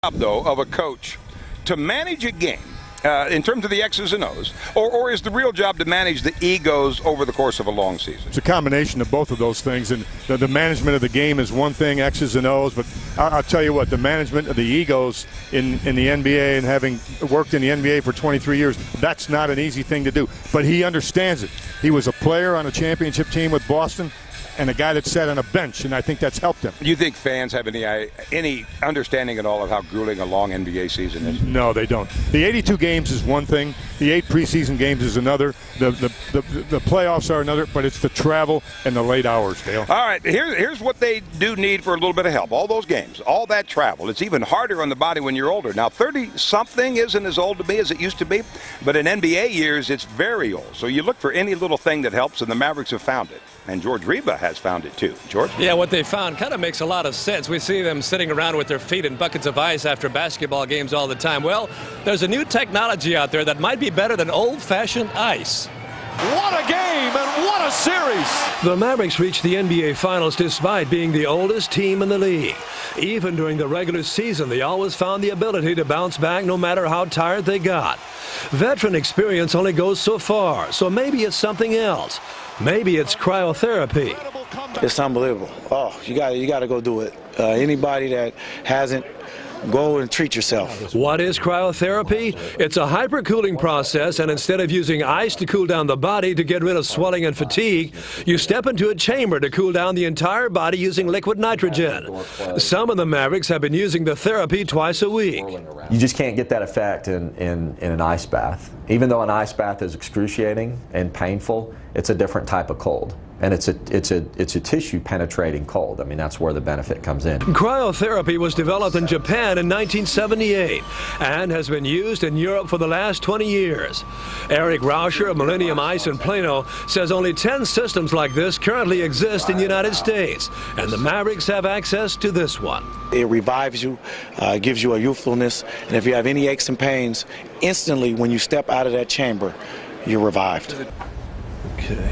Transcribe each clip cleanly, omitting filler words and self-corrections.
Job, though, of a coach to manage a game in terms of the X's and O's, or is the real job to manage the egos over the course of a long season? It's a combination of both of those things, and the management of the game is one thing, X's and O's, but I'll tell you what, the management of the egos in the NBA, and having worked in the NBA for 23 years, that's not an easy thing to do, but he understands it. He was a player on a championship team with Boston, and a guy that sat on a bench, and I think that's helped him. Do you think fans have any understanding at all of how grueling a long NBA season is? No, they don't. The 82 games is one thing. The 8 preseason games is another. The playoffs are another, but it's the travel and the late hours, Dale. All right, here's what they do need for a little bit of help. All those games, all that travel. It's even harder on the body when you're older. Now, 30-something isn't as old to me as it used to be, but in NBA years, it's very old. So you look for any little thing that helps, and the Mavericks have found it. And George Reba has found it too. George? Yeah, what they found kind of makes a lot of sense. We see them sitting around with their feet in buckets of ice after basketball games all the time. Well, there's a new technology out there that might be better than old-fashioned ice. What a game and what a series! The Mavericks reached the NBA Finals despite being the oldest team in the league. Even during the regular season, they always found the ability to bounce back no matter how tired they got. Veteran experience only goes so far, so maybe it's something else. Maybe it's cryotherapy. It's unbelievable. Oh, you got to go do it. Anybody that hasn't, go and treat yourself. What is cryotherapy? It's a hypercooling process, and instead of using ice to cool down the body to get rid of swelling and fatigue, you step into a chamber to cool down the entire body using liquid nitrogen. Some of the Mavericks have been using the therapy twice a week. You just can't get that effect in an ice bath. Even though an ice bath is excruciating and painful, it's a different type of cold. And it's a tissue penetrating cold. I mean, that's where the benefit comes in. Cryotherapy was developed in Japan in 1978 and has been used in Europe for the last 20 years. Eric Rauscher of Millennium Ice in Plano says only 10 systems like this currently exist in the United States, and the Mavericks have access to this one. It revives you, gives you a youthfulness, and if you have any aches and pains, instantly when you step out of that chamber, you're revived. Okay.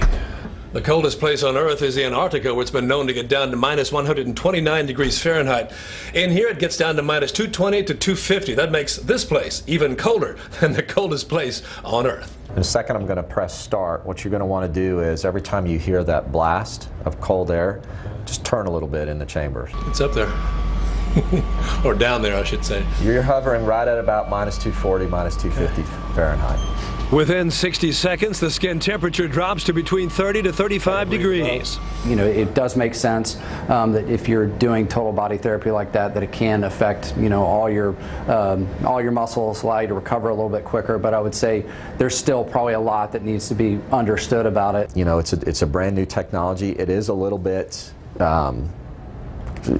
The coldest place on Earth is Antarctica, where it's been known to get down to minus 129 degrees Fahrenheit. In here, it gets down to minus 220 to 250. That makes this place even colder than the coldest place on Earth. In a second, I'm going to press start. What you're going to want to do is every time you hear that blast of cold air, just turn a little bit in the chamber. It's up there. Or down there, I should say. You're hovering right at about minus 240, minus 250 Fahrenheit. Within 60 seconds, the skin temperature drops to between 30 to 35 degrees. You know, it does make sense that if you're doing total body therapy like that, that it can affect, you know, all your muscles, allow you to recover a little bit quicker. But I would say there's still probably a lot that needs to be understood about it. You know, it's a brand new technology. It is a little bit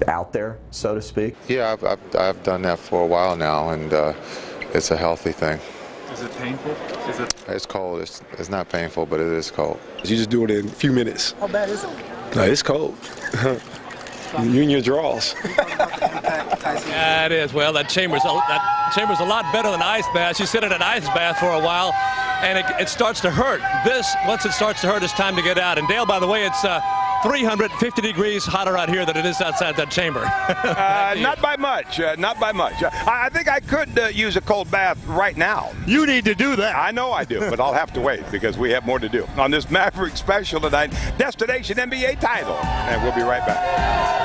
out there, so to speak. Yeah, I've done that for a while now, and it's a healthy thing. Is it painful? It's cold. It's not painful, but it is cold. You just do it in a few minutes. How bad is it? No, it's cold. You and your drawers. Yeah, it is. Well, that chamber's a lot better than ice baths. You sit in an ice bath for a while, and it starts to hurt. Once it starts to hurt, it's time to get out. And Dale, by the way, it's 350 degrees hotter out here than it is outside that chamber. Not by much. Not by much. I think I could use a cold bath right now. You need to do that. I know I do, but I'll have to wait because we have more to do on this Maverick special tonight. Destination NBA title. And we'll be right back.